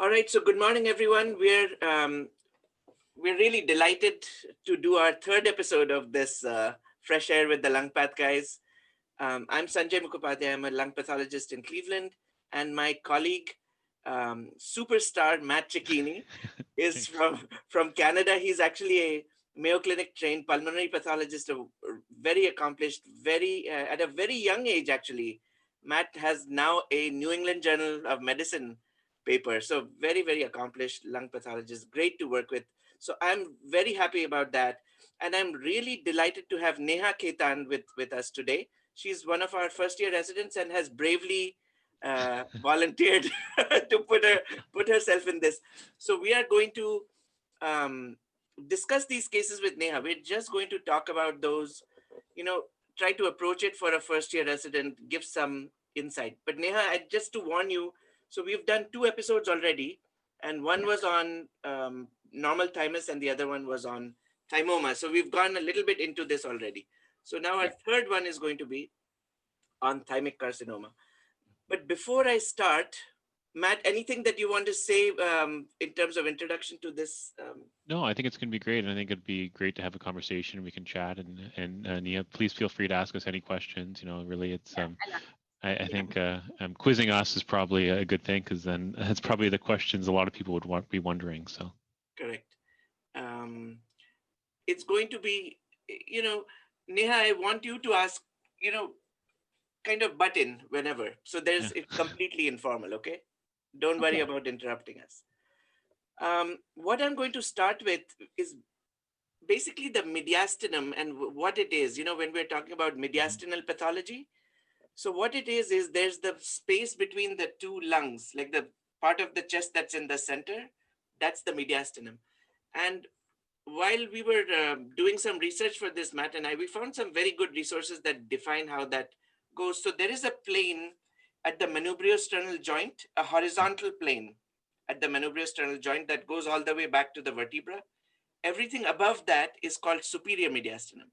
All right, so good morning, everyone. We're really delighted to do our third episode of this Fresh Air with the Lung Path guys. I'm Sanjay Mukhopadhyay. I'm a lung pathologist in Cleveland, and my colleague, superstar Matt Cicchini, is Thanks. from Canada. He's actually a Mayo Clinic trained pulmonary pathologist, a very accomplished, very at a very young age actually. Matt has now a New England Journal of Medicine paper, so very accomplished lung pathologist. Great to work with. So I'm very happy about that, and I'm really delighted to have Neha Khaitan with us today. She's one of our first year residents and has bravely volunteered to put herself in this. So we are going to um, discuss these cases with Neha. We're just going to talk about those, you know, try to approach it for a first year resident, give some insight. But Neha, just to warn you, so we've done two episodes already, and one was on normal thymus and the other one was on thymoma. So we've gone a little bit into this already. So now our Yeah. third one is going to be on thymic carcinoma. But before I start, Matt, anything that you want to say in terms of introduction to this? No, I think it's going to be great, and I think it'd be great to have a conversation. We can chat, and Nia, please feel free to ask us any questions. Really, it's I think quizzing us is probably a good thing because then that's probably the questions a lot of people would be wondering. So Correct. Um, it's going to be, you know, Neha, I want you to ask, you know, kind of butt in whenever. So yeah, it's completely informal, okay? Don't worry Okay. about interrupting us. What I'm going to start with is basically the mediastinum and what it is. You know, when we're talking about hmm mediastinal pathology, so what it is there's the space between the two lungs, like the part of the chest that's in the center, that's the mediastinum. And while we were doing some research for this, Matt and I, we found some very good resources that define how that goes. So there is a plane at the manubriosternal joint, a horizontal plane at the manubriosternal joint that goes all the way back to the vertebra. Everything above that is called superior mediastinum,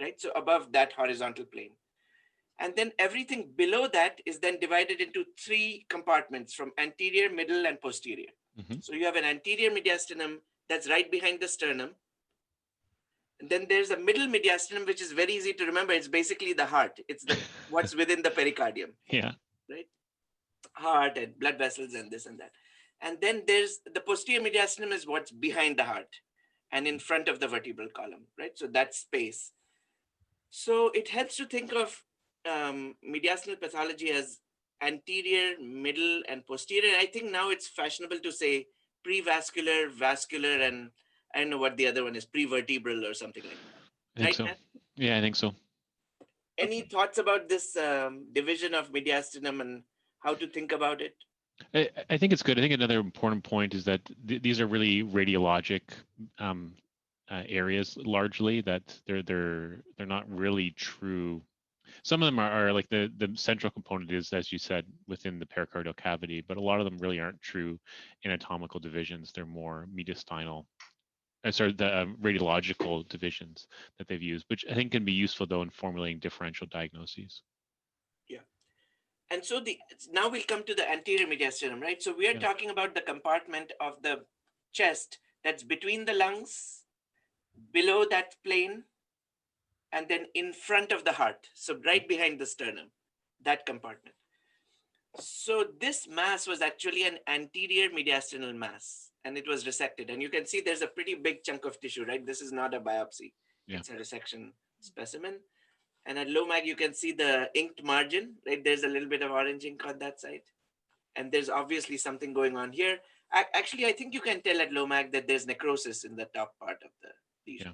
right? So above that horizontal plane. And then everything below that is then divided into three compartments from anterior, middle, and posterior. hmm So you have an anterior mediastinum that's right behind the sternum. And then there's a middle mediastinum, which is very easy to remember. It's basically the heart. It's the what's within the pericardium, yeah, right? Heart and blood vessels and this and that. And then there's the posterior mediastinum is what's behind the heart and in front of the vertebral column, right? So that space. So it helps to think of mediastinal pathology as anterior, middle, and posterior. I think now it's fashionable to say prevascular, vascular, and I don't know what the other one is, prevertebral or something like I that. think Right, so. Matt? Yeah, I think so. Any thoughts about this division of mediastinum and how to think about it? I think it's good. I think another important point is that these are really radiologic um, areas largely that they're not really true. Some of them are like the central component is, as you said, within the pericardial cavity, but a lot of them really aren't true anatomical divisions. They're more mediastinal, sorry, the radiological divisions that they've used, which I think can be useful though in formulating differential diagnoses. Yeah. And so the now we'll come to the anterior mediastinum, right? So we are Yeah. talking about the compartment of the chest that's between the lungs, below that plane, and then in front of the heart. So right behind the sternum, that compartment. So this mass was actually an anterior mediastinal mass, and it was resected. And you can see there's a pretty big chunk of tissue, right? This is not a biopsy; Yeah. it's a resection specimen. And at low mag, you can see the inked margin, right? There's a little bit of orange ink on that side. And there's obviously something going on here. Actually, I think you can tell at low mag that there's necrosis in the top part of the lesion. Yeah.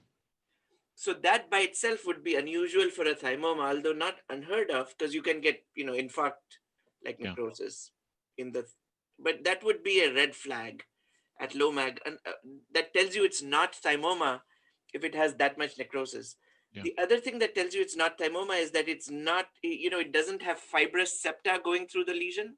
So that by itself would be unusual for a thymoma, although not unheard of, because you can get, infarct like Yeah. necrosis in the, but that would be a red flag at low mag. And that tells you it's not thymoma if it has that much necrosis. Yeah. The other thing that tells you it's not thymoma is that it's not, it doesn't have fibrous septa going through the lesion,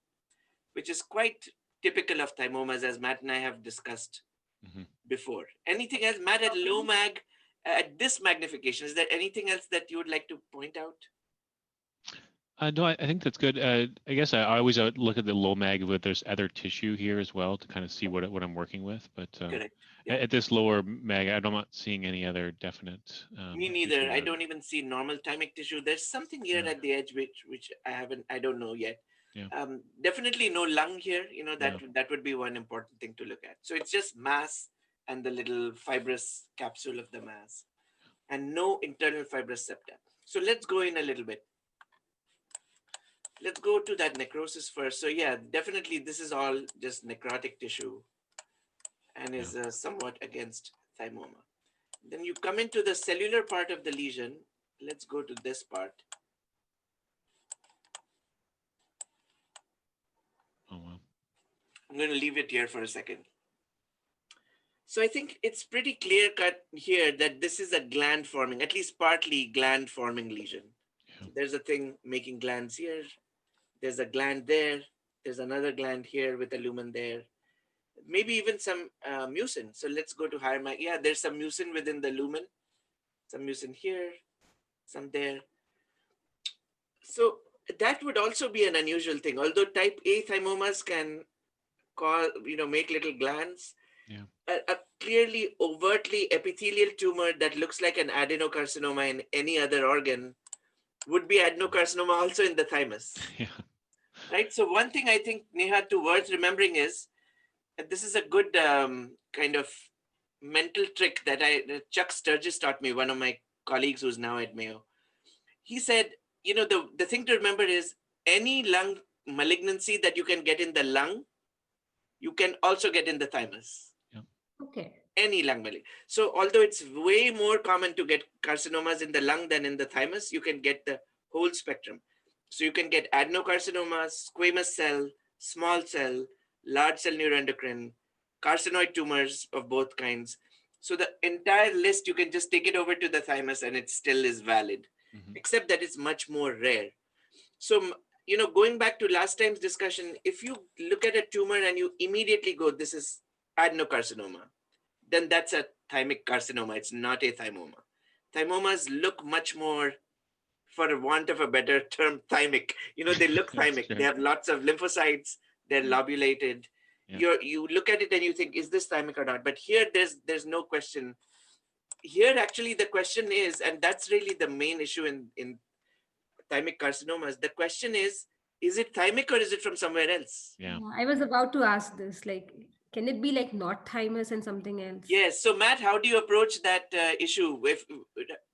which is quite typical of thymomas, as Matt and I have discussed hmm before. Anything else, Matt, at low mag, at this magnification, is there anything else that you would like to point out? No, I think that's good. I guess I always look at the low mag, but there's other tissue here as well to kind of see what I'm working with. But Correct. Yeah. at this lower mag, I'm not seeing any other definite Me tissue neither. I there. don't even see normal thymic tissue. There's something here Yeah, at the edge which I don't know yet. yeah, Definitely no lung here. yeah. That would be one important thing to look at. So it's just mass and the little fibrous capsule of the mass, and no internal fibrous septa. So let's go in a little bit. Let's go to that necrosis first. So yeah, definitely this is all just necrotic tissue and Yeah. is somewhat against thymoma. Then you come into the cellular part of the lesion. Let's go to this part. Oh wow. I'm going to leave it here for a second. So I think it's pretty clear cut here that this is a gland forming, at least partly gland forming lesion. Yeah. There's a thing making glands here. There's a gland there. There's another gland here with a lumen there. Maybe even some mucin. So let's go to higher mag. Yeah, there's some mucin within the lumen. Some mucin here, some there. So that would also be an unusual thing. Although type A thymomas can make little glands, Yeah. a clearly overtly epithelial tumor that looks like an adenocarcinoma in any other organ would be adenocarcinoma also in the thymus. Yeah. Right. So one thing I think, Neha, to worth remembering is that this is a good kind of mental trick that Chuck Sturgis taught me, one of my colleagues who's now at Mayo. He said, the thing to remember is any lung malignancy that you can get in the lung, you can also get in the thymus. Yeah. Okay. Any lung malignancy. So although it's way more common to get carcinomas in the lung than in the thymus, you can get the whole spectrum. So you can get adenocarcinomas, squamous cell, small cell, large cell neuroendocrine, carcinoid tumors of both kinds. So the entire list, you can just take it over to the thymus and it still is valid, except that it's much more rare. So, going back to last time's discussion, if you look at a tumor and you immediately go, this is adenocarcinoma, then that's a thymic carcinoma. It's not a thymoma. Thymomas look much more, for want of a better term, thymic. They look thymic. Sure. They have lots of lymphocytes. They're lobulated. Yeah. You look at it and you think, is this thymic or not? But here, there's no question. Here, actually, the question is, and that's really the main issue in thymic carcinomas. The question is it thymic or is it from somewhere else? Yeah. I was about to ask this. Like, can it be like not thymus and something else? Yes. So, Matt, how do you approach that issue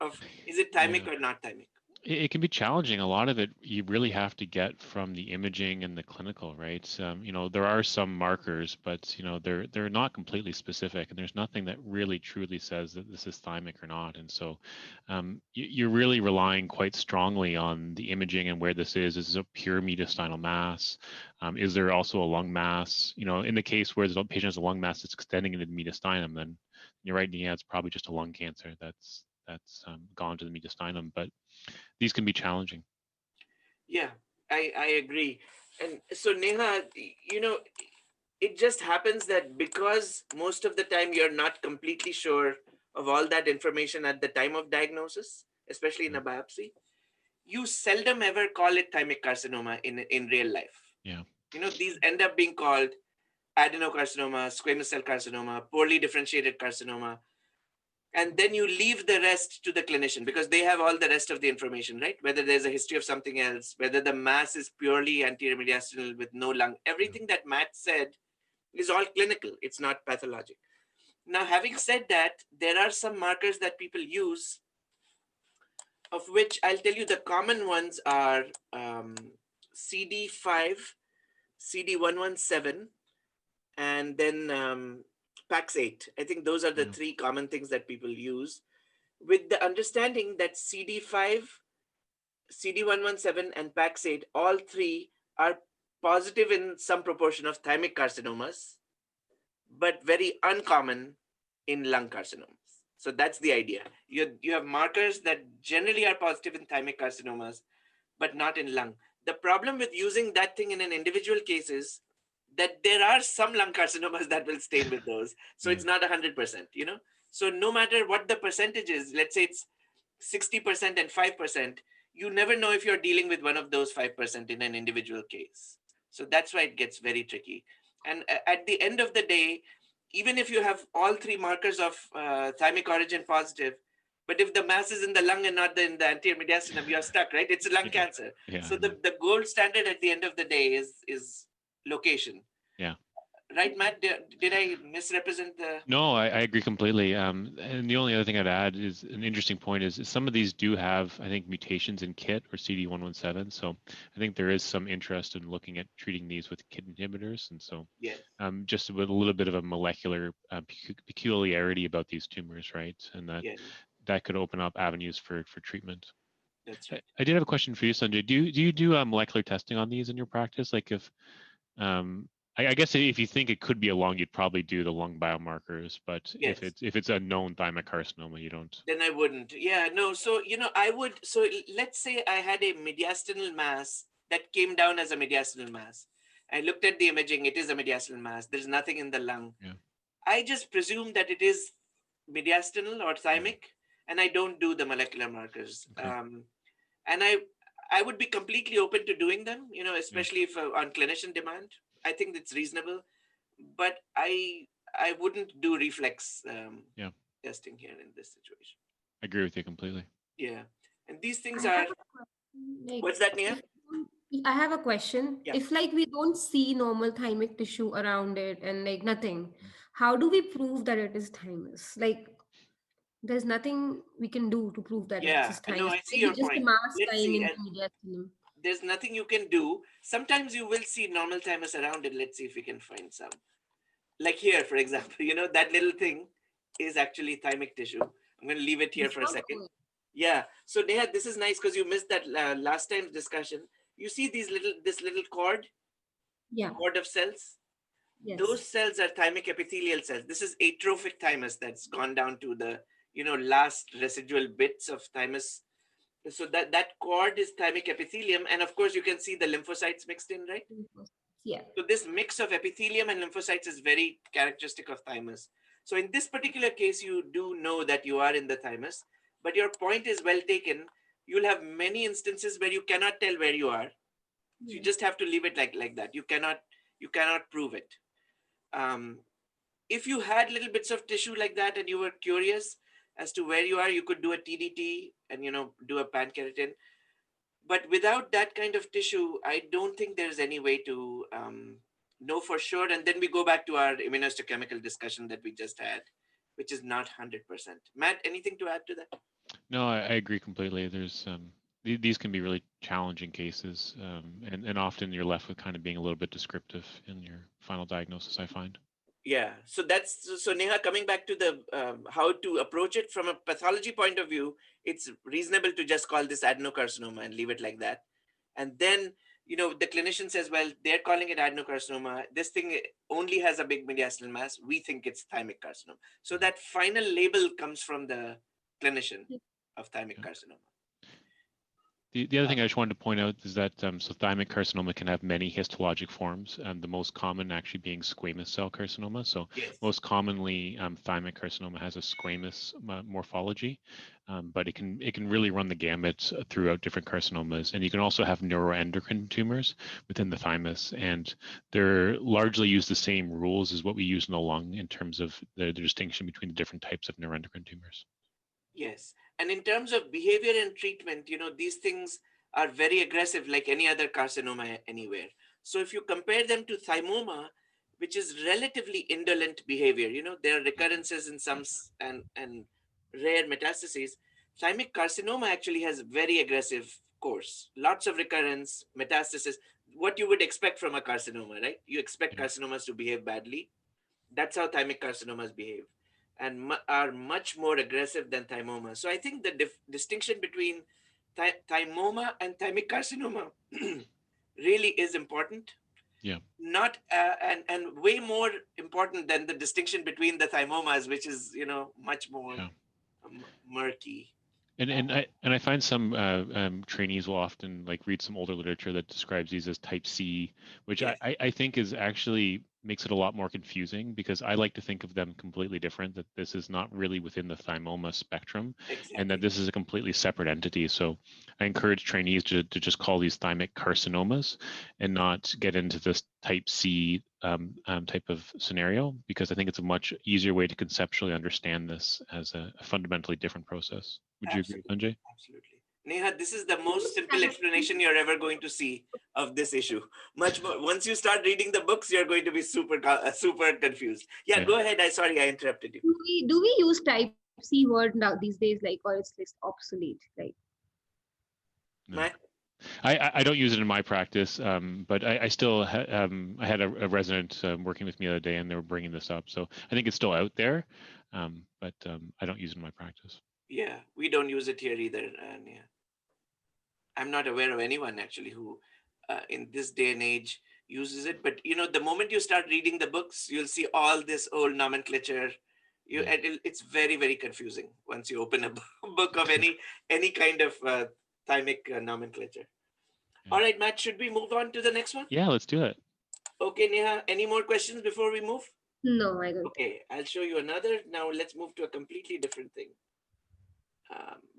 of is it thymic Yeah. or not thymic? It can be challenging. A lot of it you really have to get from the imaging and the clinical, right? There are some markers, but they're not completely specific, and there's nothing that really truly says that this is thymic or not. And so, you're really relying quite strongly on the imaging and where this is. Is it a pure mediastinal mass? Is there also a lung mass? In the case where the patient has a lung mass that's extending into the mediastinum, then you're right. Yeah, it's probably just a lung cancer that's gone to the mediastinum, but these can be challenging. Yeah, I agree. And so, Neha, it just happens that because most of the time you're not completely sure of all that information at the time of diagnosis, especially in a biopsy, you seldom ever call it thymic carcinoma in real life. Yeah. These end up being called adenocarcinoma, squamous cell carcinoma, poorly differentiated carcinoma. And then you leave the rest to the clinician because they have all the rest of the information, right? Whether there's a history of something else, whether the mass is purely anterior mediastinal with no lung, everything that Matt said is all clinical. It's not pathologic. Now, having said that, there are some markers that people use, of which I'll tell you the common ones are CD5, CD117, and then PAX8. I think those are the three common things that people use, with the understanding that CD5, CD117, and PAX8, all three are positive in some proportion of thymic carcinomas, but very uncommon in lung carcinomas. So that's the idea. You have markers that generally are positive in thymic carcinomas, but not in lung. The problem with using that thing in an individual case is that there are some lung carcinomas that will stain with those. So it's not 100%, So no matter what the percentage is, let's say it's 60% and 5%, you never know if you're dealing with one of those 5% in an individual case. So that's why it gets very tricky. And at the end of the day, even if you have all three markers of thymic origin positive, but if the mass is in the lung and not in the anterior mediastinum, you're stuck, right? It's a lung cancer. Yeah. So the gold standard at the end of the day is location. Yeah. Right, Matt? Did I misrepresent the? No, I agree completely. And the only other thing I'd add is an interesting point is some of these do have, I think, mutations in KIT or CD117. So I think there is some interest in looking at treating these with KIT inhibitors. And so Yes. Just with a little bit of a molecular peculiarity about these tumors, right? And that could open up avenues for treatment. That's right. I did have a question for you, Sanjay. Do you do molecular testing on these in your practice? Like if I guess if you think it could be a lung, you'd probably do the lung biomarkers. But Yes. if it's a known thymic carcinoma, you don't. Then I wouldn't. Yeah, no. So I would. So let's say I had a mediastinal mass that came down as a mediastinal mass. I looked at the imaging. It is a mediastinal mass. There's nothing in the lung. Yeah. I just presume that it is mediastinal or thymic, and I don't do the molecular markers. Okay. And I would be completely open to doing them. Especially if on clinician demand. I think it's reasonable, but I wouldn't do reflex testing here in this situation. I agree with you completely. Yeah, and these things are. What's that, Neha? I have a question. Yeah. If we don't see normal thymic tissue around it and nothing, how do we prove that it is thymus? There's nothing we can do to prove that it's thymus. No, I see your just point. a mass Let's lying see. in the mediastinum. There's nothing you can do. Sometimes you will see normal thymus around it. Let's see if we can find some. Like here, for example, that little thing is actually thymic tissue. I'm going to leave it here for a second. Cool. Yeah. So Neha, this is nice because you missed that last time's discussion. You see this little cord? Yeah. Cord of cells? Yes. Those cells are thymic epithelial cells. This is atrophic thymus that's gone down to the, last residual bits of thymus. So that cord is thymic epithelium. And of course, you can see the lymphocytes mixed in, right? Yeah. So this mix of epithelium and lymphocytes is very characteristic of thymus. So in this particular case, you do know that you are in the thymus, but your point is well taken. You'll have many instances where you cannot tell where you are. So you just have to leave it like that. You cannot prove it. If you had little bits of tissue like that and you were curious as to where you are, you could do a TDT and do a pankeratin. But without that kind of tissue, I don't think there's any way to know for sure. And then we go back to our immunohistochemical discussion that we just had, which is not 100%. Matt, anything to add to that? No, I agree completely. There's these can be really challenging cases, and often you're left with kind of being a little bit descriptive in your final diagnosis, I find. Yeah, so Neha, coming back to the how to approach it from a pathology point of view, it's reasonable to just call this adenocarcinoma and leave it like that. And then, the clinician says, well, they're calling it adenocarcinoma. This thing only has a big mediastinal mass. We think it's thymic carcinoma. So that final label comes from the clinician of thymic carcinoma. The other thing I just wanted to point out is that so thymic carcinoma can have many histologic forms, the most common actually being squamous cell carcinoma. So most commonly, thymic carcinoma has a squamous morphology, but it can really run the gamut throughout different carcinomas. And you can also have neuroendocrine tumors within the thymus, and they're largely use the same rules as what we use in the lung in terms of the distinction between the different types of neuroendocrine tumors. Yes. And in terms of behavior and treatment, these things are very aggressive like any other carcinoma anywhere. So if you compare them to thymoma, which is relatively indolent behavior, there are recurrences in some and rare metastases. Thymic carcinoma actually has very aggressive course, lots of recurrence, metastasis, what you would expect from a carcinoma, right? You expect carcinomas to behave badly. That's how thymic carcinomas behave, and are much more aggressive than thymoma. So I think the distinction between thymoma and thymic carcinoma really is important. Yeah. Not and way more important than the distinction between the thymomas, which is much more murky. And I find some trainees will often read some older literature that describes these as type C, which I think is actually makes it a lot more confusing, because I like to think of them completely different, that this is not really within the thymoma spectrum, and that this is a completely separate entity. So I encourage trainees to just call these thymic carcinomas and not get into this type C type of scenario, because I think it's a much easier way to conceptually understand this as a fundamentally different process. Would you agree, Sanjay? Absolutely. Neha, this is the most simple explanation you're ever going to see of this issue. Much more. Once you start reading the books, you're going to be super confused. Yeah, go ahead. Sorry, I interrupted you. Do we use type C word now these days, like, or it's just obsolete? Like, No. Matt? I don't use it in my practice, but I still I had a resident working with me the other day, and they were bringing this up. So I think it's still out there, but I don't use it in my practice. Yeah, we don't use it here either. Yeah. I'm not aware of anyone actually who, in this day and age, uses it. But the moment you start reading the books, you'll see all this old nomenclature. It's very, very confusing once you open a book of any kind of thymic nomenclature. Yeah. All right, Matt, should we move on to the next one? Yeah, let's do it. Okay, Neha, any more questions before we move? No, I don't. Okay, I'll show you another. Now let's move to a completely different thing.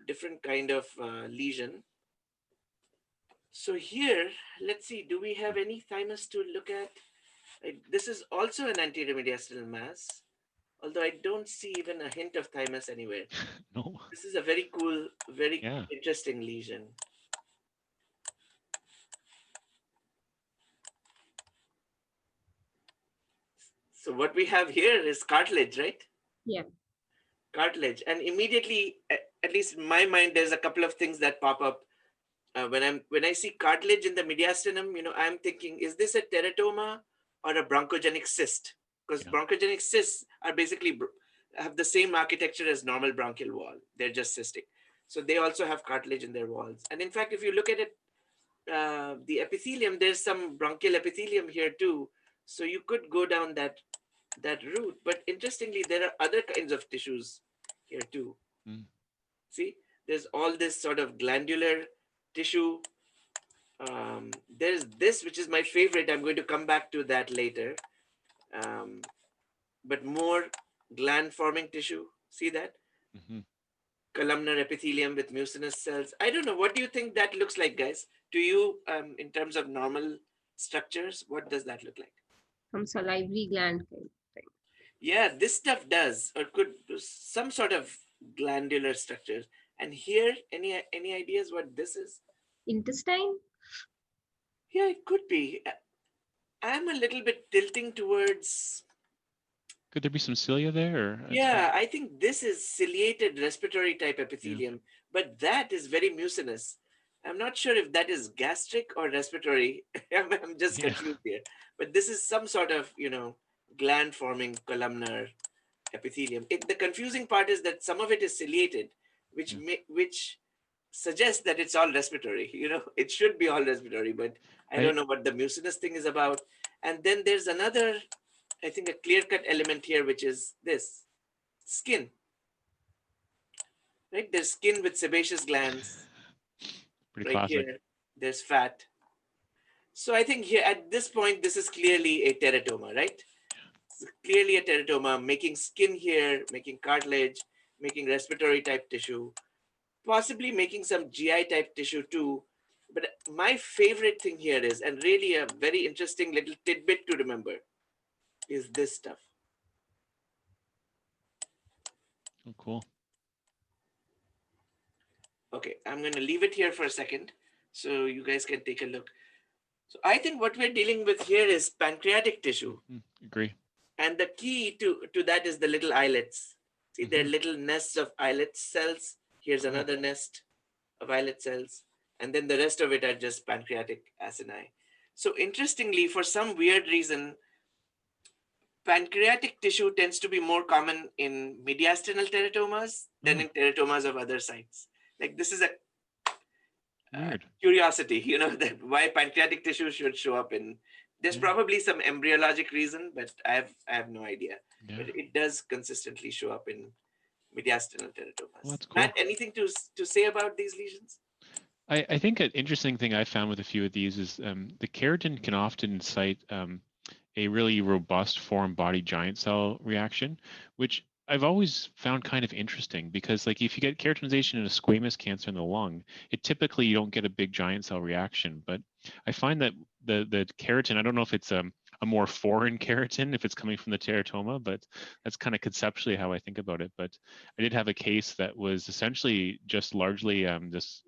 Different kind of lesion. So here, let's see, do we have any thymus to look at? This is also an anterior mediastinal mass, although I don't see even a hint of thymus anywhere. No. This is a very cool, very interesting lesion. So what we have here is cartilage, right? Yeah. Cartilage. And immediately, at least in my mind, there's a couple of things that pop up. When I see cartilage in the mediastinum, I'm thinking, is this a teratoma or a bronchogenic cyst? Because bronchogenic cysts are basically have the same architecture as normal bronchial wall. They're just cystic. So they also have cartilage in their walls. And in fact, if you look at it, the epithelium, there's some bronchial epithelium here too. So you could go down that route. But interestingly, there are other kinds of tissues here too. See, there's all this sort of glandular tissue. There's this, which is my favorite. I'm going to come back to that later. But more gland forming tissue. See that? Columnar epithelium with mucinous cells. I don't know. What do you think that looks like, guys? To you, in terms of normal structures, what does that look like? Some salivary gland kind of thing. Yeah, this stuff does, or could some sort of glandular structures. And here, any ideas what this is? Intestine? Yeah, it could be. I'm a little bit tilting towards. Could there be some cilia there? Or yeah, I think this is ciliated respiratory type epithelium, but that is very mucinous. I'm not sure if that is gastric or respiratory. I'm just confused here. But this is some sort of, gland forming columnar epithelium. The confusing part is that some of it is ciliated, which suggests that it's all respiratory. It should be all respiratory, but I don't know what the mucinous thing is about. And then there's another, I think, a clear-cut element here, which is this skin. Right? There's skin with sebaceous glands. Pretty classic. Here, there's fat. So I think here at this point, this is clearly a teratoma, right? It's clearly a teratoma, making skin here, making cartilage, making respiratory type tissue, possibly making some GI type tissue too. But my favorite thing here is, and really a very interesting little tidbit to remember, is this stuff. Oh, cool. Okay, I'm going to leave it here for a second so you guys can take a look. So I think what we're dealing with here is pancreatic tissue. Agree. And the key to that is the little islets. See, they're little nests of islet cells. Here's another nest of islet cells. And then the rest of it are just pancreatic acini. So interestingly, for some weird reason, pancreatic tissue tends to be more common in mediastinal teratomas than in teratomas of other sites. Like this is a curiosity, that why pancreatic tissue should show up in. There's probably some embryologic reason, but I have no idea. But it does consistently show up in mediastinal teratomas. Well, that's cool. Matt, anything to say about these lesions? I think an interesting thing I found with a few of these is the keratin can often incite a really robust foreign body giant cell reaction, which I've always found kind of interesting because, like, if you get keratinization in a squamous cancer in the lung, it typically you don't get a big giant cell reaction. But I find that the keratin, I don't know if it's a more foreign keratin if it's coming from the teratoma, but that's kind of conceptually how I think about it. But I did have a case that was essentially just largely this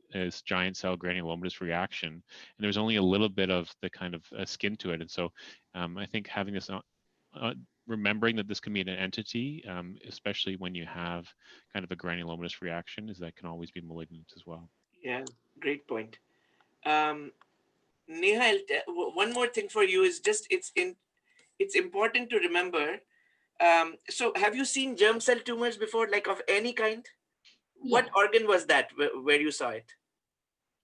giant cell granulomatous reaction, and there was only a little bit of the kind of skin to it, and so I think having this remembering that this can be an entity, especially when you have kind of a granulomatous reaction, is that can always be malignant as well. Yeah, great point. Um, Neha, one more thing for you is just it's important to remember. So, have you seen germ cell tumors before, like of any kind? Yeah, What organ was that where you saw it?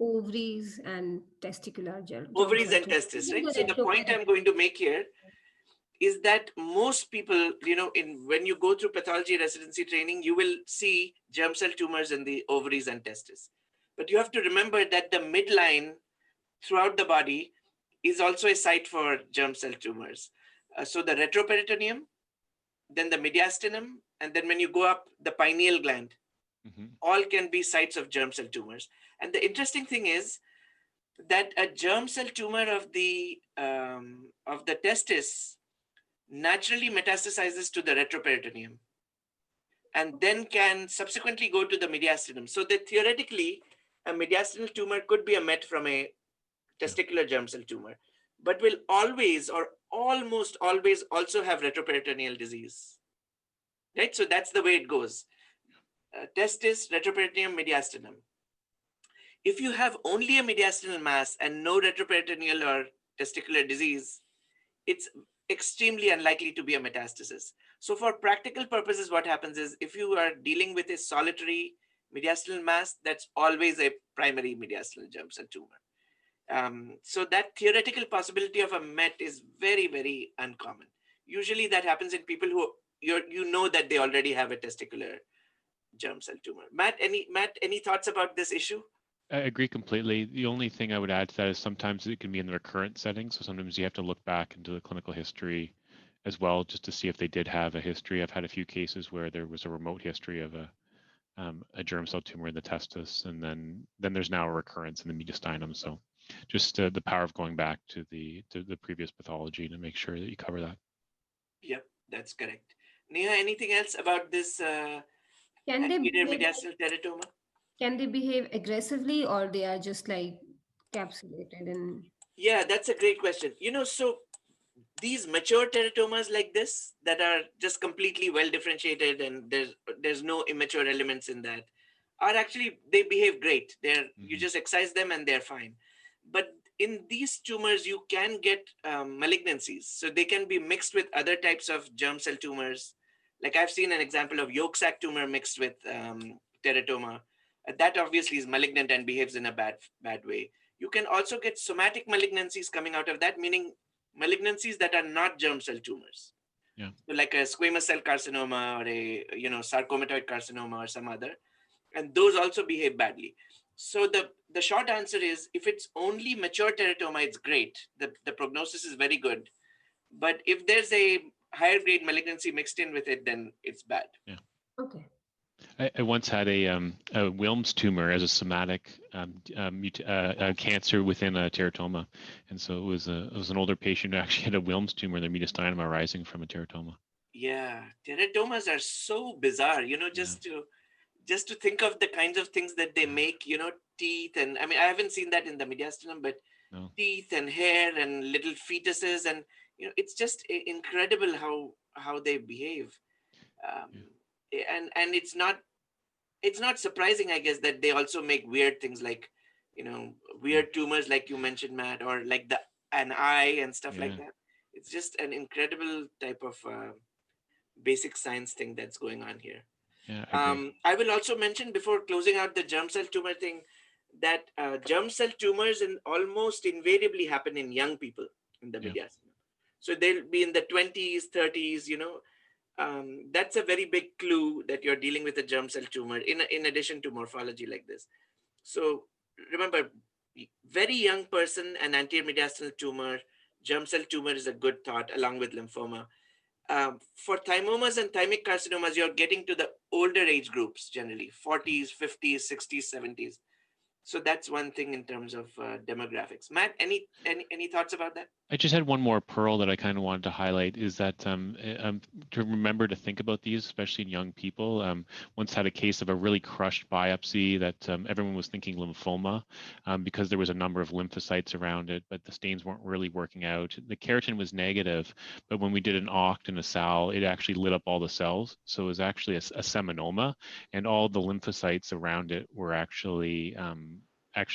ovaries and testicular germ Ovaries cell and tumor. testes, Even right? the So the point I'm retroperineum. going to make here is that most people, in when you go through pathology residency training, you will see germ cell tumors in the ovaries and testes. But you have to remember that the midline throughout the body is also a site for germ cell tumors. So the retroperitoneum, then the mediastinum, and then when you go up, the pineal gland, all can be sites of germ cell tumors. And the interesting thing is that a germ cell tumor of the testis naturally metastasizes to the retroperitoneum and then can subsequently go to the mediastinum. So that theoretically, a mediastinal tumor could be a met from a testicular germ cell tumor, but will always or almost always also have retroperitoneal disease. Right? So that's the way it goes. Testis, retroperitoneum, mediastinum. If you have only a mediastinal mass and no retroperitoneal or testicular disease, it's extremely unlikely to be a metastasis. So for practical purposes, what happens is if you are dealing with a solitary mediastinal mass, that's always a primary mediastinal germ cell tumor. So that theoretical possibility of a MET is very, very uncommon. Usually that happens in people who you know that they already have a testicular germ cell tumor. Matt, any thoughts about this issue? I agree completely. The only thing I would add to that is sometimes it can be in the recurrent setting. So sometimes you have to look back into the clinical history as well, just to see if they did have a history. I've had a few cases where there was a remote history of a germ cell tumor in the testis, and then there's now a recurrence in the mediastinum. So just the power of going back to the previous pathology to make sure that you cover that. Yep, that's correct. Neha, anything else about this Can they anterior behave mediastinal teratoma? can they behave aggressively, or they are just like capsulated and Yeah, that's a great question. So these mature teratomas like this that are just completely well differentiated and there's no immature elements in that are actually they behave great. You just excise them and they're fine. But in these tumors you can get malignancies, so they can be mixed with other types of germ cell tumors. Like I've seen an example of yolk sac tumor mixed with teratoma. That obviously is malignant and behaves in a bad way. You can also get somatic malignancies coming out of that, meaning malignancies that are not germ cell tumors. Yeah. So like a squamous cell carcinoma or a sarcomatoid carcinoma or some other, and those also behave badly. So the short answer is if it's only mature teratoma, it's great. The prognosis is very good. But if there's a higher grade malignancy mixed in with it, then it's bad. Yeah. okay? I once had a Wilms tumor as a somatic cancer within a teratoma, and so it was an older patient who actually had a Wilms tumor in their mediastinum arising from a teratoma. Yeah, teratomas are so bizarre. Just to think of the kinds of things that they make. Teeth, and I mean I haven't seen that in the mediastinum, but No. teeth and hair and little fetuses, and it's just incredible how they behave. And it's not surprising, I guess, that they also make weird things like weird tumors like you mentioned, Matt, or like an eye and stuff like that. It's just an incredible type of basic science thing that's going on here. Yeah, I agree. I will also mention before closing out the germ cell tumor thing that germ cell tumors almost invariably happen in young people in the mediastinum. So they'll be in the 20s, 30s. That's a very big clue that you're dealing with a germ cell tumor in addition to morphology like this. So remember, very young person, an anterior mediastinal tumor, germ cell tumor is a good thought along with lymphoma. For thymomas and thymic carcinomas, you're getting to the older age groups generally, 40s, 50s, 60s, 70s. So that's one thing in terms of demographics. Matt, any thoughts about that? I just had one more pearl that I kind of wanted to highlight is that to remember to think about these, especially in young people. Once had a case of a really crushed biopsy that everyone was thinking lymphoma because there was a number of lymphocytes around it, but the stains weren't really working out. The keratin was negative, but when we did an OCT and a SAL, it actually lit up all the cells. So it was actually a seminoma, and all the lymphocytes around it were actually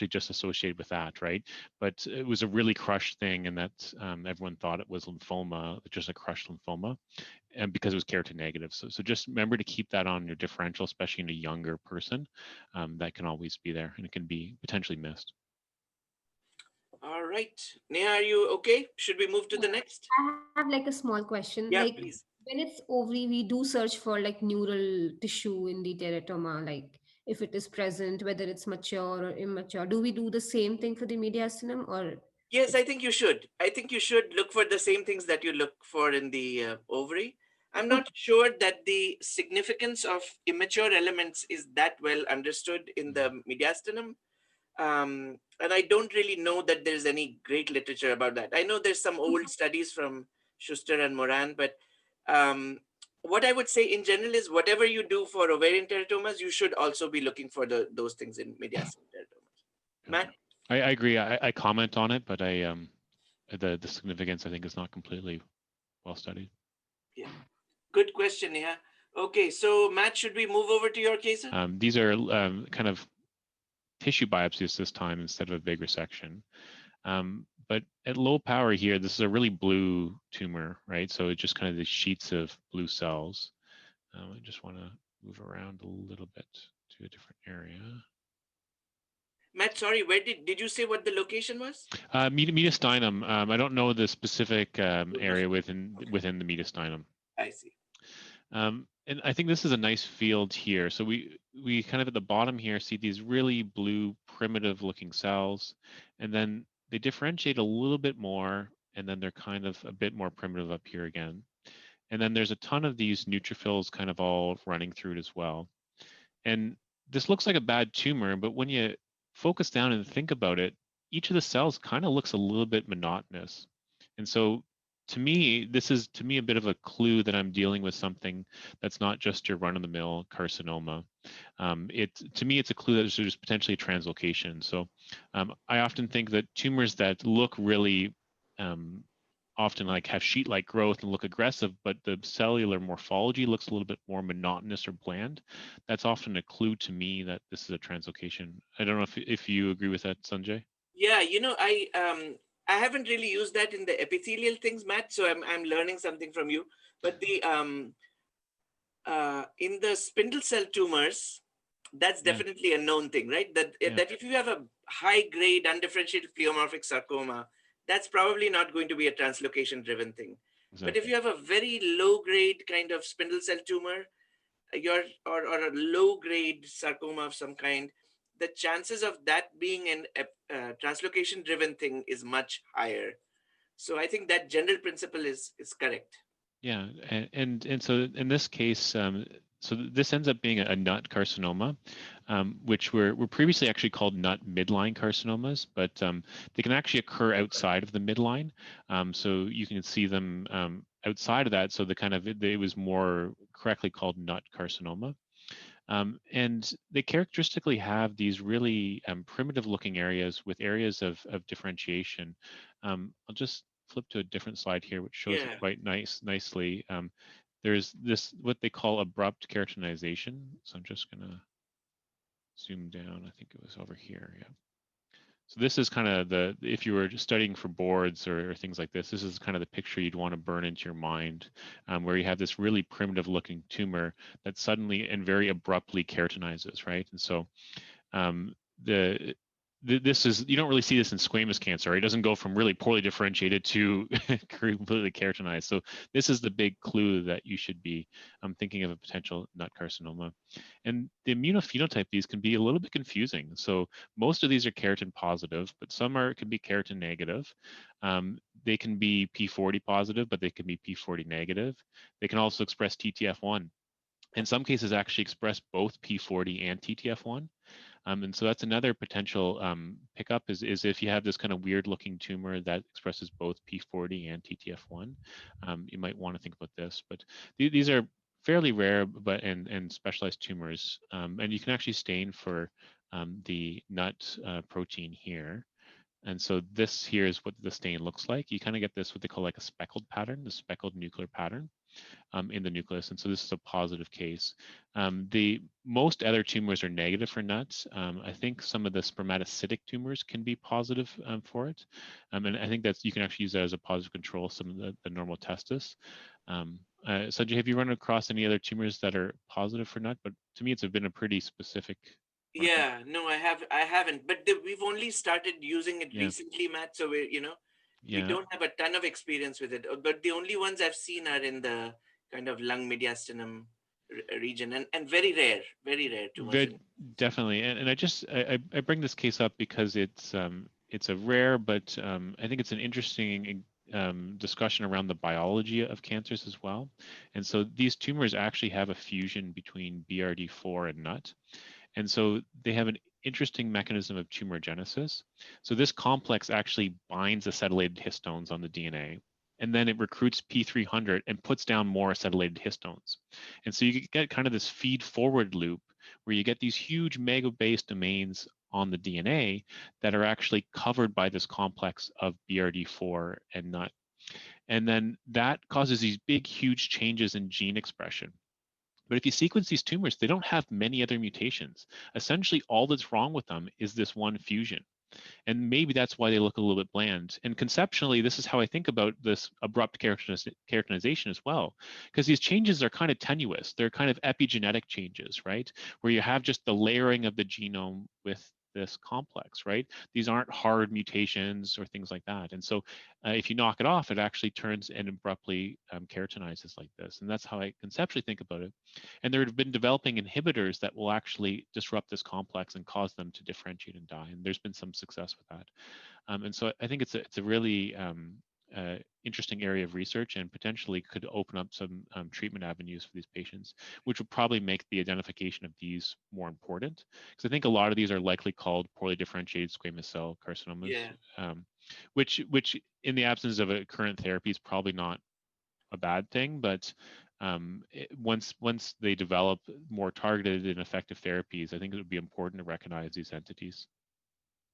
just associated with that, right? But it was a really crushed thing, and that everyone thought it was lymphoma, just a crushed lymphoma, and because it was keratin negative. So just remember to keep that on your differential, especially in a younger person. That can always be there, and it can be potentially missed. All right, Neha, are you okay? Should we move to the next? I have like a small question. Yeah, Like please. when it's ovary, we do search for like neural tissue in the teratoma, like if it is present, whether it's mature or immature. Do we do the same thing for the mediastinum, or Yes, I it's think you should. I think you should look for the same things that you look for in the ovary. I'm not sure that the significance of immature elements is that well understood in the mediastinum. And I don't really know that there's any great literature about that. I know there's some old studies from Schuster and Moran, but um, what I would say in general is whatever you do for ovarian teratomas, you should also be looking for those things in mediastinal teratomas. Matt? I agree. I comment on it, but the significance I think is not completely well studied. Yeah, good question, Neha. Okay, so Matt, should we move over to your cases? These are kind of tissue biopsies this time instead of a big resection. But at low power here, this is a really blue tumor, right? So it's just kind of these sheets of blue cells. I just want to move around a little bit to a different area. Matt, sorry, where did you say what the location was? Mediastinum. I don't know the specific area within the mediastinum. I see. And I think this is a nice field here. So we kind of at the bottom here see these really blue primitive looking cells, and then they differentiate a little bit more, and then they're kind of a bit more primitive up here again. And then there's a ton of these neutrophils kind of all running through it as well. And this looks like a bad tumor, but when you focus down and think about it, each of the cells kind of looks a little bit monotonous. And so to me, this is a bit of a clue that I'm dealing with something that's not just your run-of-the-mill carcinoma. To me, it's a clue that there's potentially a translocation. So I often think that tumors that look really often like have sheet-like growth and look aggressive, but the cellular morphology looks a little bit more monotonous or bland, that's often a clue to me that this is a translocation. I don't know if you agree with that, Sanjay. Yeah, I haven't really used that in the epithelial things, Matt. So I'm learning something from you. But the in the spindle cell tumors, that's definitely a known thing, right? That if you have a high grade undifferentiated pleomorphic sarcoma, that's probably not going to be a translocation driven thing. Exactly. But if you have a very low grade kind of spindle cell tumor, or a low grade sarcoma of some kind, the chances of that being a translocation driven thing is much higher. So I think that general principle is correct. Yeah, and so in this case, so this ends up being a nut carcinoma, which were previously actually called nut midline carcinomas, but they can actually occur outside of the midline. So you can see them outside of that. So it was more correctly called nut carcinoma. And they characteristically have these really primitive looking areas with areas of differentiation. I'll just flip to a different slide here, which shows it quite nicely. There's this, what they call abrupt keratinization. So I'm just gonna zoom down. I think it was over here, yeah. So this is kind of if you were studying for boards or things like this is kind of the picture you'd want to burn into your mind, where you have this really primitive looking tumor that suddenly and very abruptly keratinizes, right? And so the this is, you don't really see this in squamous cancer, right? It doesn't go from really poorly differentiated to completely keratinized. So this is the big clue that you should be thinking of a potential nut carcinoma. And the immunophenotype, these can be a little bit confusing. So most of these are keratin positive, but some can be keratin negative. They can be P40 positive, but they can be P40 negative. They can also express TTF1. In some cases, actually express both P40 and TTF1. And so that's another potential pickup is if you have this kind of weird looking tumor that expresses both P40 and TTF1, you might want to think about this. But these are fairly rare and specialized tumors. And you can actually stain for the nut protein here. And so this here is what the stain looks like. You kind of get this what they call like a speckled pattern, the speckled nuclear pattern in the nucleus. And so this is a positive case. The most other tumors are negative for nuts. I think some of the spermatocytic tumors can be positive for it. And I think that's, you can actually use that as a positive control, some of the normal testis. Sanjay, have you run across any other tumors that are positive for nut? But to me, it's been a pretty specific marker. Yeah, no, I haven't, but we've only started using it recently, Matt. So we don't have a ton of experience with it. But the only ones I've seen are in the kind of lung mediastinum region, and very rare tumors. Definitely, and I bring this case up because it's a rare, but I think it's an interesting discussion around the biology of cancers as well. And so these tumors actually have a fusion between BRD4 and NUT. And so they have an interesting mechanism of tumorigenesis. So this complex actually binds acetylated histones on the DNA, and then it recruits P300 and puts down more acetylated histones. And so you get kind of this feed-forward loop where you get these huge mega-base domains on the DNA that are actually covered by this complex of BRD4 and NUT. And then that causes these big, huge changes in gene expression. But if you sequence these tumors, they don't have many other mutations. Essentially, all that's wrong with them is this one fusion. And maybe that's why they look a little bit bland. And conceptually, this is how I think about this abrupt keratinization as well, because these changes are kind of tenuous. They're kind of epigenetic changes, right? Where you have just the layering of the genome with this complex, right? These aren't hard mutations or things like that. And so if you knock it off, it actually turns and abruptly keratinizes like this. And that's how I conceptually think about it. And there have been developing inhibitors that will actually disrupt this complex and cause them to differentiate and die. And there's been some success with that. And so I think it's a really interesting area of research and potentially could open up some treatment avenues for these patients, which would probably make the identification of these more important. Because I think a lot of these are likely called poorly differentiated squamous cell carcinomas, which in the absence of a current therapy is probably not a bad thing, but once they develop more targeted and effective therapies, I think it would be important to recognize these entities.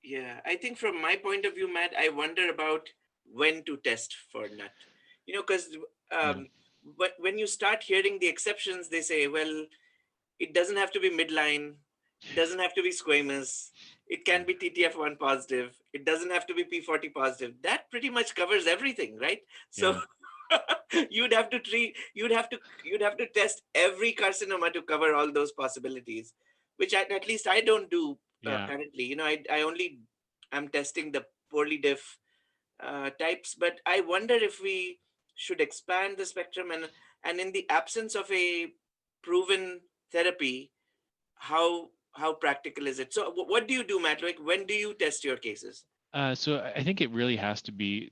Yeah, I think from my point of view, Matt, I wonder about when to test for NUT. Because but when you start hearing the exceptions, they say, well, it doesn't have to be midline, it doesn't have to be squamous, it can be TTF1 positive, it doesn't have to be P40 positive. That pretty much covers everything, right? So you'd have to test every carcinoma to cover all those possibilities, which at least I don't do currently. I'm testing the poorly diff types, but I wonder if we should expand the spectrum, and in the absence of a proven therapy, how practical is it? So what do you do, Matt? Like, when do you test your cases? So I think it really has to be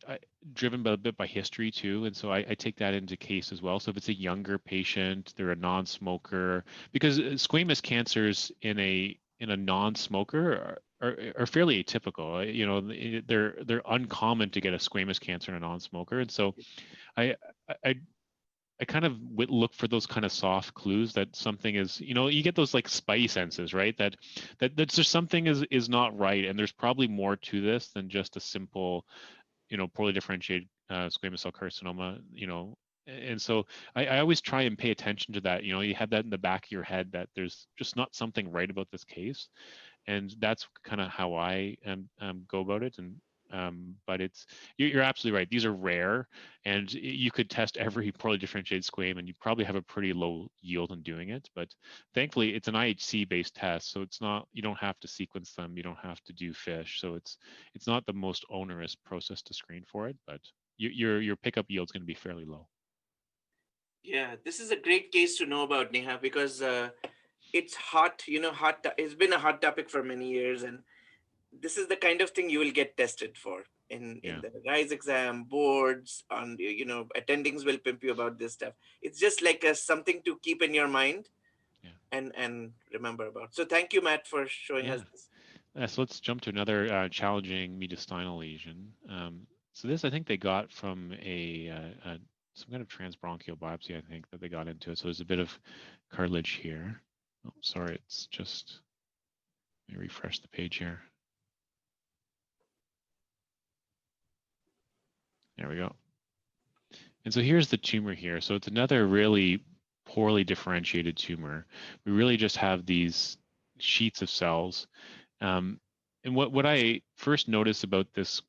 driven a bit by history too, and so I take that into case as well. So if it's a younger patient, they're a non-smoker, because squamous cancers in a non-smoker are fairly atypical. They're uncommon to get a squamous cancer in a non-smoker, and so I kind of look for those kind of soft clues that something is, you get those like spidey senses, right? That there's something is not right, and there's probably more to this than just a simple, poorly differentiated squamous cell carcinoma, And so I always try and pay attention to that. You have that in the back of your head that there's just not something right about this case, and that's kind of how I go about it. And But you're absolutely right. These are rare, and you could test every poorly differentiated squame, and you probably have a pretty low yield in doing it. But thankfully, it's an IHC-based test, so it's not, you don't have to sequence them, you don't have to do FISH, so it's not the most onerous process to screen for it. But your pickup yield is going to be fairly low. Yeah, this is a great case to know about, Neha, because it's hot. It's been a hot topic for many years, and this is the kind of thing you will get tested for in Yeah. the RISE exam, boards, on attendings will pimp you about this stuff. It's just like something to keep in your mind Yeah. and remember about. So thank you, Matt, for showing us Yeah. this. So let's jump to another challenging mediastinal lesion. So this, I think they got from some kind of transbronchial biopsy, I think, that they got into it. So there's a bit of cartilage here. Oh, sorry, it's just, let me refresh the page here. There we go. And so here's the tumor here. So it's another really poorly differentiated tumor. We really just have these sheets of cells. And what I first noticed about this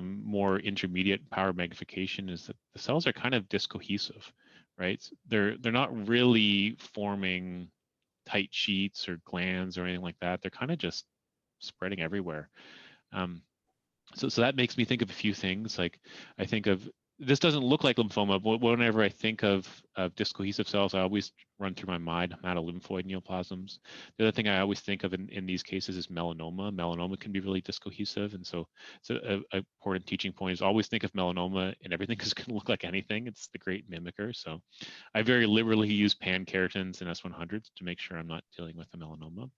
more intermediate power magnification is that the cells are kind of discohesive, right? They're not really forming tight sheets or glands or anything like that. They're kind of just spreading everywhere. So that makes me think of a few things. Like, I think of, this doesn't look like lymphoma, but whenever I think of discohesive cells, I always run through my mind hematolymphoid neoplasms. The other thing I always think of in these cases is melanoma. Melanoma can be really discohesive, and so a important teaching point is always think of melanoma, and everything is going to look like anything. It's the great mimicker. So I very liberally use pan-keratins and S100s to make sure I'm not dealing with a melanoma.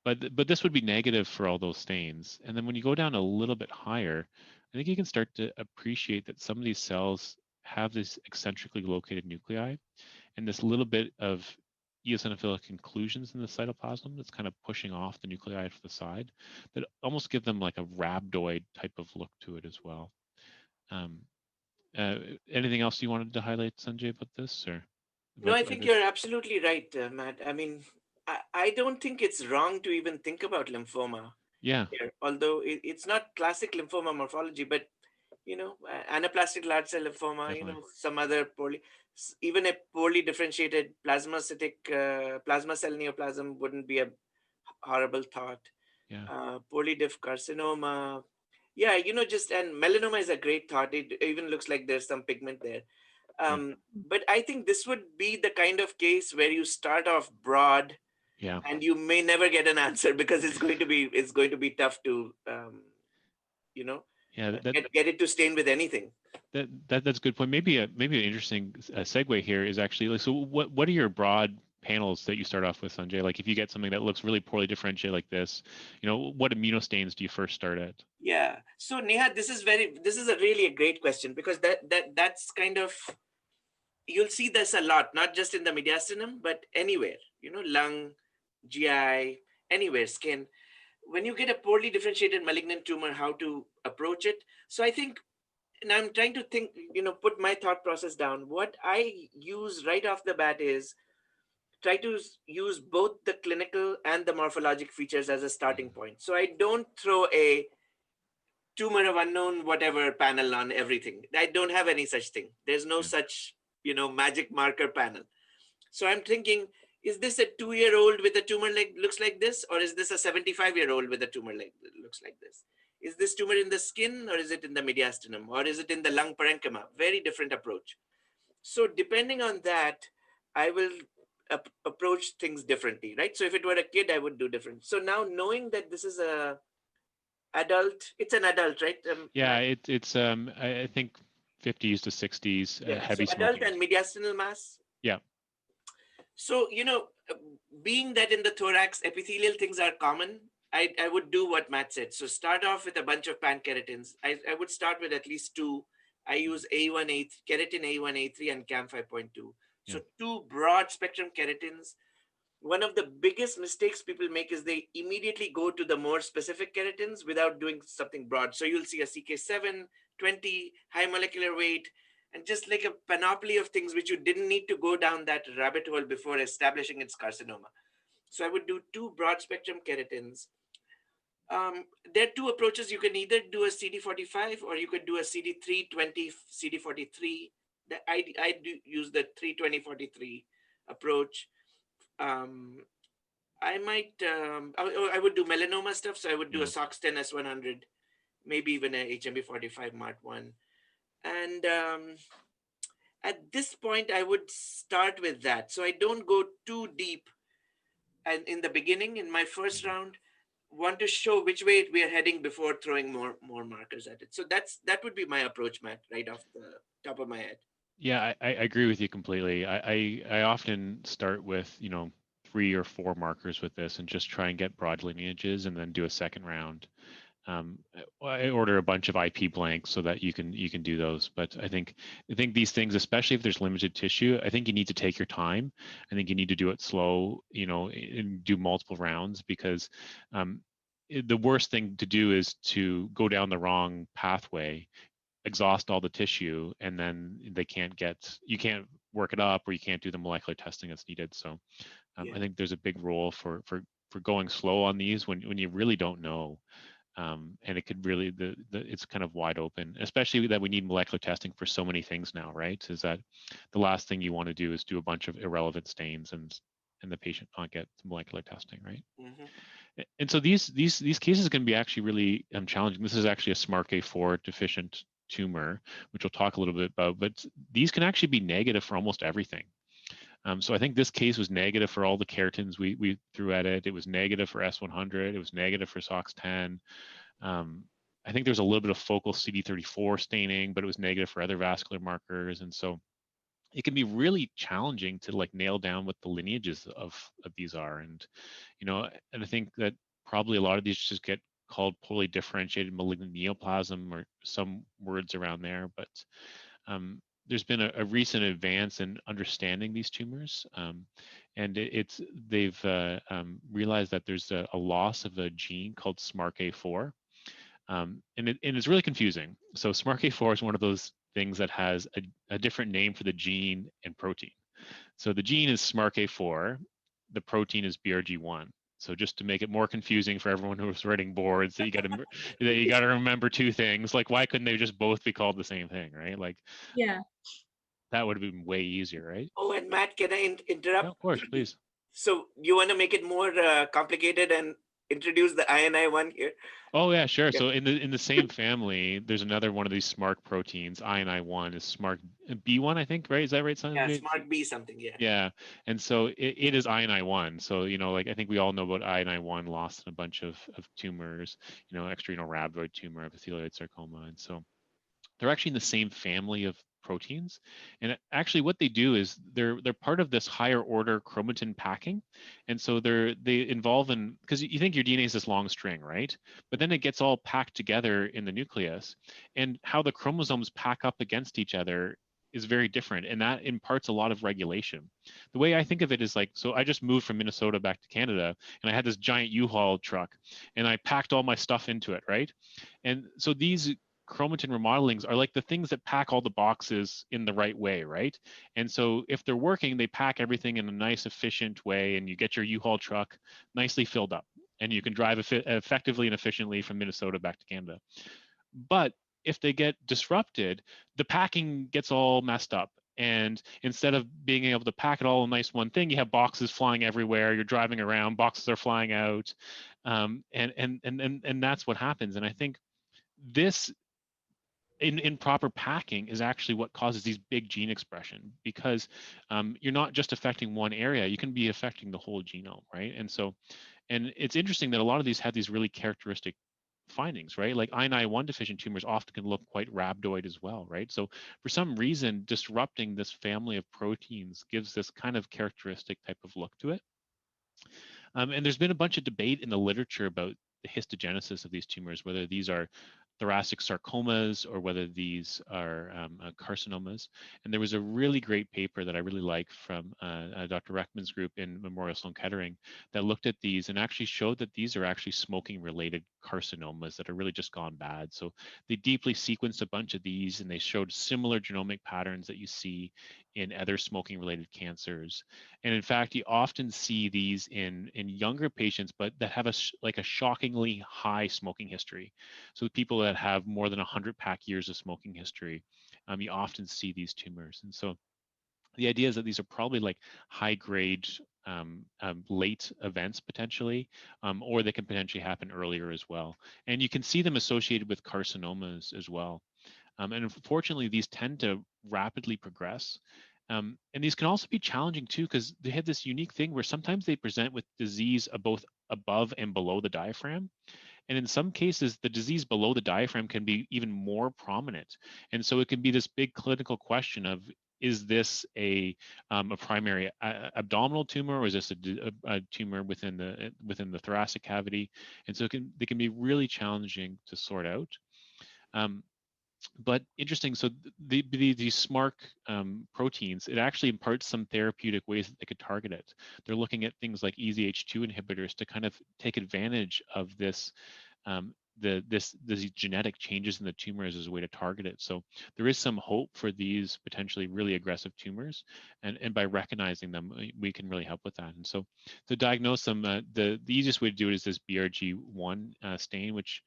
But this would be negative for all those stains. And then when you go down a little bit higher, I think you can start to appreciate that some of these cells have this eccentrically located nuclei and this little bit of eosinophilic inclusions in the cytoplasm that's kind of pushing off the nuclei to the side that almost give them like a rhabdoid type of look to it as well. Anything else you wanted to highlight, Sanjay, about this? Or No, about I think you're absolutely right, Matt. I mean, I don't think it's wrong to even think about lymphoma. Yeah. Here, although it's not classic lymphoma morphology, but anaplastic large cell lymphoma, Definitely. some other even a poorly differentiated plasmacytic plasma cell neoplasm wouldn't be a horrible thought. Yeah. Poorly diff carcinoma, yeah, just, and melanoma is a great thought. It even looks like there's some pigment there. Yeah. But I think this would be the kind of case where you start off broad, Yeah. and you may never get an answer because it's going to be tough to Yeah, get it to stain with anything. That's a good point. Maybe an interesting segue here is actually like, so what are your broad panels that you start off with, Sanjay? Like, if you get something that looks really poorly differentiated like this, what immunostains do you first start at? Yeah. So Neha, this is a great question, because that's kind of, you'll see this a lot, not just in the mediastinum, but anywhere, lung, GI, anywhere, skin. When you get a poorly differentiated malignant tumor, how to approach it. So I think, and I'm trying to think, put my thought process down. What I use right off the bat is try to use both the clinical and the morphologic features as a starting point. So I don't throw a tumor of unknown whatever panel on everything. I don't have any such thing. There's no such, magic marker panel. So I'm thinking, is this a 2-year-old with a tumor like looks like this, or is this a 75-year-old with a tumor like that looks like this? Is this tumor in the skin, or is it in the mediastinum, or is it in the lung parenchyma? Very different approach. So depending on that, I will approach things differently, right? So if it were a kid, I would do different. So now, knowing that this is a adult, it's an adult, right? Yeah, it's I think 50s to 60s, Yeah. So heavy adult smoking. and mediastinal mass. Yeah. So, being that in the thorax, epithelial things are common, I would do what Matt said. So start off with a bunch of pan-keratins. I would start with at least two. I use A1, keratin A1, A3, and CAM 5.2. So two broad spectrum keratins. One of the biggest mistakes people make is they immediately go to the more specific keratins without doing something broad. So you'll see a CK7, 20, high molecular weight, and just like a panoply of things which you didn't need to go down that rabbit hole before establishing its carcinoma. So I would do two broad spectrum keratins. There are two approaches. You can either do a CD45 or you could do a CD320 CD43. I do use the 320/43 approach. I might I would do melanoma stuff, so I would do a SOX10 S100, maybe even a HMB45 MART1, and at this point I would start with that, so I don't go too deep. And in the beginning, in my first round, want to show which way we are heading before throwing more markers at it. So that would be my approach, Matt, right off the top of my head. Yeah, I agree with you completely. I often start with, 3 or 4 markers with this and just try and get broad lineages and then do a second round. I order a bunch of IP blanks so that you can do those. But I think these things, especially if there's limited tissue, I think you need to take your time. I think you need to do it slow, and do multiple rounds, because the worst thing to do is to go down the wrong pathway, exhaust all the tissue, and then you can't work it up, or you can't do the molecular testing that's needed. So I think there's a big role for going slow on these when you really don't know. And it could really, it's kind of wide open, especially that we need molecular testing for so many things now, right? Is that the last thing you want to do is do a bunch of irrelevant stains and the patient not get molecular testing, right? Mm-hmm. And so these cases can be actually really challenging. This is actually a SMARCA4 deficient tumor, which we'll talk a little bit about, but these can actually be negative for almost everything. So I think this case was negative for all the keratins we threw at it. It was negative for S100. It was negative for SOX10. I think there's a little bit of focal CD34 staining, but it was negative for other vascular markers. And so it can be really challenging to nail down what the lineages of these are. And, and I think that probably a lot of these just get called poorly differentiated malignant neoplasm or some words around there. But there's been a recent advance in understanding these tumors, and they've realized that there's a loss of a gene called SMARCA4, and it's really confusing. So SMARCA4 is one of those things that has a different name for the gene and protein. So the gene is SMARCA4, the protein is BRG1. So just to make it more confusing for everyone who's writing boards, that you got to remember two things. Why couldn't they just both be called the same thing, right? That would have been way easier, right? Oh, and Matt, can I interrupt? Yeah, of course, please. So you want to make it more complicated and introduce the INI1 here? Oh yeah, sure. Yeah. So in the same family, there's another one of these SMARC proteins. INI1 is SMARC B1, I think, right? Is that right, Sanjay? Yeah, SMARC B something. Yeah. Yeah, and so it is INI1. So I think we all know about INI1 lost in a bunch of tumors. Extrarenal rhabdoid tumor, epithelioid sarcoma, and so they're actually in the same family of proteins. And actually what they do is they're part of this higher order chromatin packing. And so they involve in, because you think your DNA is this long string, right? But then it gets all packed together in the nucleus, and how the chromosomes pack up against each other is very different, and that imparts a lot of regulation. The way I think of it is so I just moved from Minnesota back to Canada, and I had this giant U-Haul truck, and I packed all my stuff into it, right? And so these chromatin remodelings are like the things that pack all the boxes in the right way, right? And so if they're working, they pack everything in a nice, efficient way, and you get your U-Haul truck nicely filled up, and you can drive effectively and efficiently from Minnesota back to Canada. But if they get disrupted, the packing gets all messed up. And instead of being able to pack it all in nice one thing, you have boxes flying everywhere. You're driving around, boxes are flying out, and that's what happens. And I think this in proper packing is actually what causes these big gene expression, because you're not just affecting one area, you can be affecting the whole genome, right? And so, and it's interesting that a lot of these have these really characteristic findings, right? Like INI1 deficient tumors often can look quite rhabdoid as well, right? So for some reason, disrupting this family of proteins gives this kind of characteristic type of look to it. And there's been a bunch of debate in the literature about the histogenesis of these tumors, whether these are thoracic sarcomas or whether these are carcinomas. And there was a really great paper that I really like from Dr. Reckman's group in Memorial Sloan Kettering that looked at these and actually showed that these are actually smoking-related carcinomas that are really just gone bad. So they deeply sequenced a bunch of these, and they showed similar genomic patterns that you see in other smoking-related cancers. And in fact, you often see these in younger patients, but that have a shockingly high smoking history. So the people that have more than 100 pack years of smoking history, you often see these tumors. And so the idea is that these are probably like high grade late events potentially, or they can potentially happen earlier as well. And you can see them associated with carcinomas as well. And unfortunately, these tend to rapidly progress. And these can also be challenging too, because they have this unique thing where sometimes they present with disease both above and below the diaphragm. And in some cases, the disease below the diaphragm can be even more prominent. And so it can be this big clinical question of, is this a primary abdominal tumor, or is this a tumor within the thoracic cavity? And so they can be really challenging to sort out. But interesting, so these SMARC proteins, it actually imparts some therapeutic ways that they could target it. They're looking at things like EZH2 inhibitors to kind of take advantage of this, these genetic changes in the tumors as a way to target it. So there is some hope for these potentially really aggressive tumors, and by recognizing them, we can really help with that. And so to diagnose them, the easiest way to do it is this BRG1 stain, which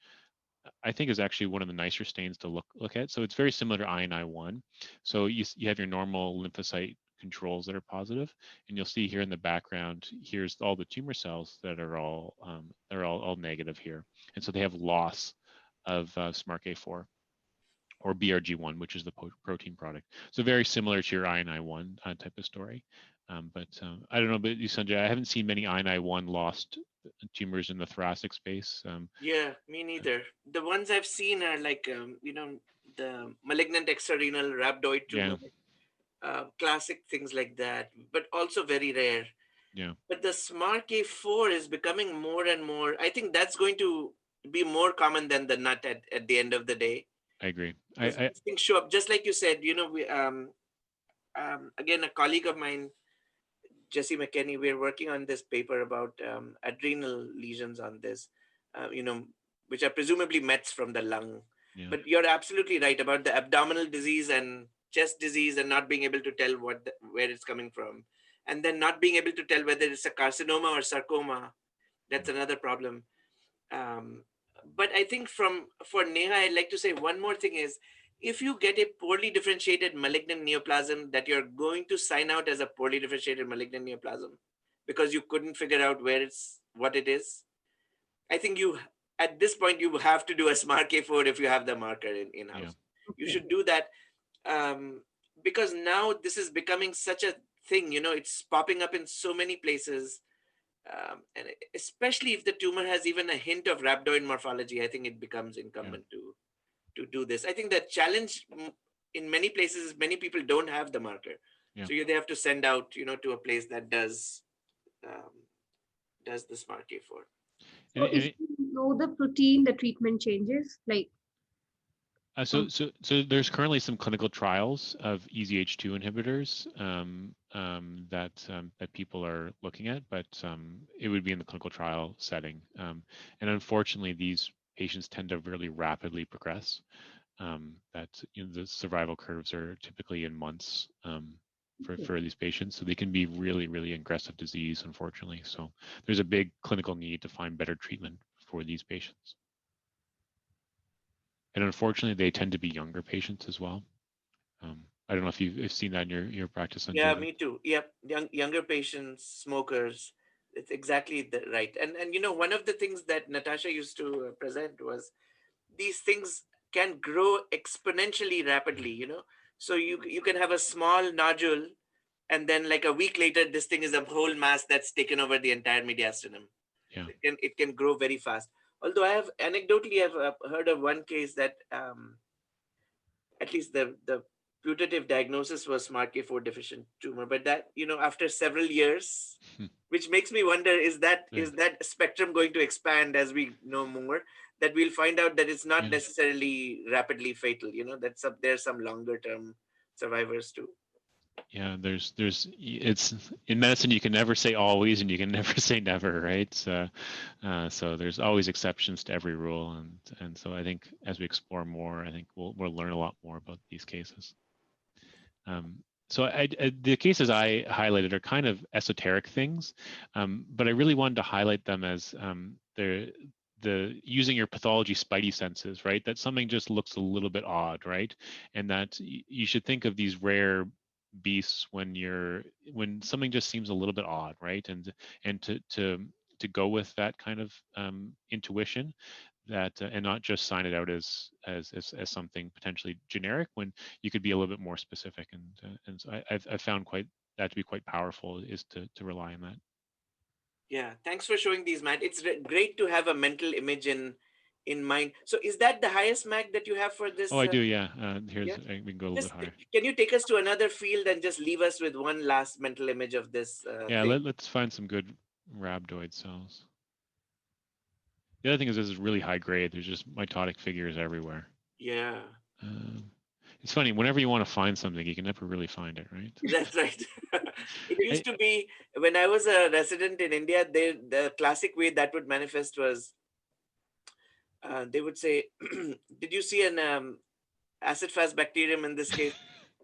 I think is actually one of the nicer stains to look at. So it's very similar to INI1. So you have your normal lymphocyte controls that are positive, and you'll see here in the background, here's all the tumor cells that are all negative here, and so they have loss of SMARCA4 or BRG1, which is the protein product. So very similar to your INI1 type of story. But I don't know, but Sanjay, I haven't seen many INI1 lost tumors in the thoracic space. Yeah, me neither. The ones I've seen are like, the malignant extrarenal rhabdoid tumor, classic things like that, but also very rare. Yeah. But the SMARCA4 is becoming more and more. I think that's going to be more common than the nut at the end of the day. I agree. Things show up, just like you said. We again, a colleague of mine, Jesse McKenney, we're working on this paper about adrenal lesions on this, which are presumably mets from the lung. Yeah. But you're absolutely right about the abdominal disease and chest disease, and not being able to tell where it's coming from, and then not being able to tell whether it's a carcinoma or sarcoma. That's another problem. But I think for Neha, I'd like to say one more thing is, if you get a poorly differentiated malignant neoplasm, that you're going to sign out as a poorly differentiated malignant neoplasm because you couldn't figure out what it is. I think at this point, you have to do a SMARCA4 if you have the marker in-house. Yeah. You should do that because now this is becoming such a thing, it's popping up in so many places. And especially if the tumor has even a hint of rhabdoid morphology, I think it becomes incumbent to do this. I think the challenge in many places is many people don't have the marker. Yeah. So they have to send out, to a place that does the SMARCA4. So if you know the protein, the treatment changes, like. So there's currently some clinical trials of EZH2 inhibitors that people are looking at, but it would be in the clinical trial setting. And unfortunately, these patients tend to really rapidly progress. The survival curves are typically in months for these patients, so they can be really, really aggressive disease, unfortunately. So there's a big clinical need to find better treatment for these patients. And unfortunately, they tend to be younger patients as well. I don't know if you've seen that in your practice. Yeah, me too. Yep, younger patients, smokers. It's exactly right. And one of the things that Natasha used to present was these things can grow exponentially rapidly. So you can have a small nodule, and then like a week later, this thing is a whole mass that's taken over the entire mediastinum. Yeah, it can grow very fast. Although I've heard of one case that at least the putative diagnosis was SMARCA4 deficient tumor, but that after several years, which makes me wonder, is that spectrum going to expand as we know more? That we'll find out that it's not necessarily rapidly fatal. That there's some longer term survivors too. Yeah, it's in medicine you can never say always and you can never say never, right? So there's always exceptions to every rule, and so I think as we explore more, I think we'll learn a lot more about these cases. So the cases I highlighted are kind of esoteric things, but I really wanted to highlight them as the using your pathology spidey senses, right? That something just looks a little bit odd, right? And that you should think of these rare beasts when something just seems a little bit odd, right? And to go with that kind of intuition, that and not just sign it out as something potentially generic when you could be a little bit more specific. And so I've found that to be quite powerful, is to rely on that. Yeah, thanks for showing these, Matt. It's great to have a mental image in mind. So is that the highest mag that you have for this? Oh, I do, yeah. Yeah? We can go a little bit higher. Can you take us to another field and just leave us with one last mental image of this Yeah, thing? let's find some good rhabdoid cells. The other thing is this is really high grade. There's just mitotic figures everywhere. Yeah. It's funny, whenever you want to find something, you can never really find it, right? That's right. It used to be, when I was a resident in India, the classic way that would manifest was they would say, did you see an acid fast bacterium in this case?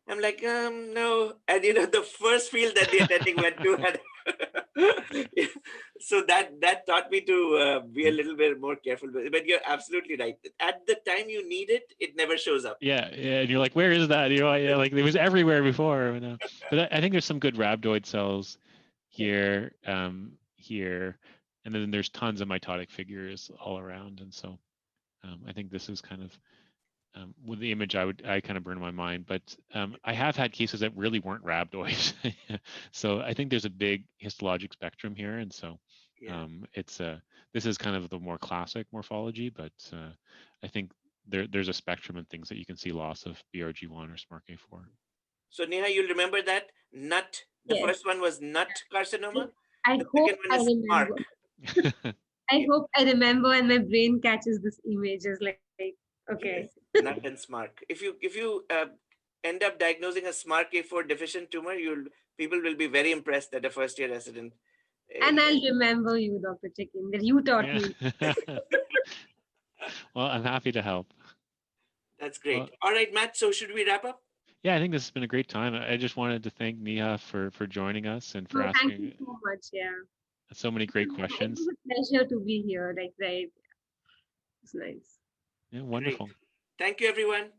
I'm like, no. And the first field that the attending went to had. So that taught me to be a little bit more careful. But you're absolutely right. At the time you need it, it never shows up. Yeah, and you're like, where is that? Like it was everywhere before. But I think there's some good rhabdoid cells here, here, and then there's tons of mitotic figures all around. And so I think this is kind of with the image I kind of burn in my mind, but I have had cases that really weren't rhabdoid. So I think there's a big histologic spectrum here, and so this is kind of the more classic morphology, but I think there's a spectrum and things that you can see loss of BRG1 or SMARCA4. So Neha, you'll remember that nut. The first one was nut carcinoma. I the hope second one is remember. I hope I remember and my brain catches this image as like, okay. Yes, nut and SMARC. If you end up diagnosing a SMARCA4 deficient tumor, people will be very impressed that a first year resident. And I'll remember you, Dr. Chicken, that you taught me. Well, I'm happy to help. That's great. Well, all right, Matt. So should we wrap up? Yeah, I think this has been a great time. I just wanted to thank Neha for joining us and for asking. Thank you so much. Yeah. So many great questions. It was a pleasure to be here. Like, right. It's nice. Yeah, wonderful. Great. Thank you, everyone.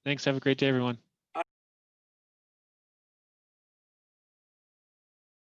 Thanks. Have a great day, everyone.